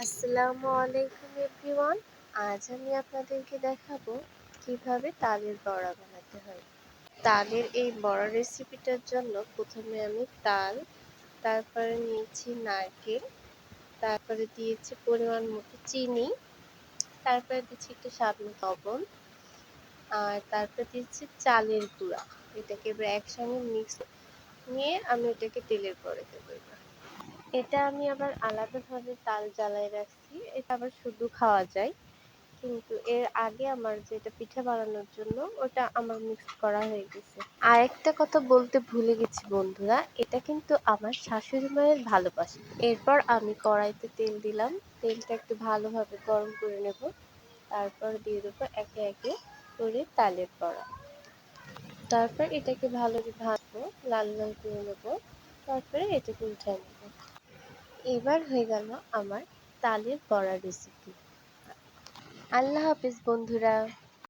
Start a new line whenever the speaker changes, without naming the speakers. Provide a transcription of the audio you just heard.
আসসালামু আলাইকুম এভরিওয়ান। আজ আমি আপনাদেরকে দেখাবো কিভাবে তালের বড়া বানাতে হয়। তালের এই বড়া রেসিপিটার জন্য প্রথমে আমি তাল, তারপরে নিয়েছি নারকেল, তারপরে দিয়েছি পরিমাণ মতো চিনি, তারপরে দিচ্ছি একটু স্বাদ মতো লবণ, আর তারপরে দিচ্ছি চালের গুঁড়া। এটাকে এবার একসঙ্গে মিক্স নিয়ে আমি এটাকে তেলের পরে দেবো। এটা আমি আবার আলাদাভাবে তাল জ্বালায় রাখছি, এটা আবার শুধু খাওয়া যায়। কিন্তু এর আগে আমার যেটা পিঠা বানানোর জন্য ওটা আমার মিক্স করা হয়ে গেছে। আর একটা কথা বলতে ভুলে গেছি বন্ধুরা, এটা কিন্তু আমার শাশুড়ি মায়ের ভালোবাসা। এরপর আমি কড়াইতে তেল দিলাম, তেলটা একটু ভালোভাবে গরম করে নেব। তারপর দিয়ে দেবো একে একে করে তালের বড়া। তারপর এটাকে ভালোভাবে ভাজবো, লাল লাল করে নেবো। তারপরে এটাকে উঠায় নেবো। এবার হয়ে গেল আমার তালের বড়া রেসিপি। আল্লাহ হাফেজ বন্ধুরা।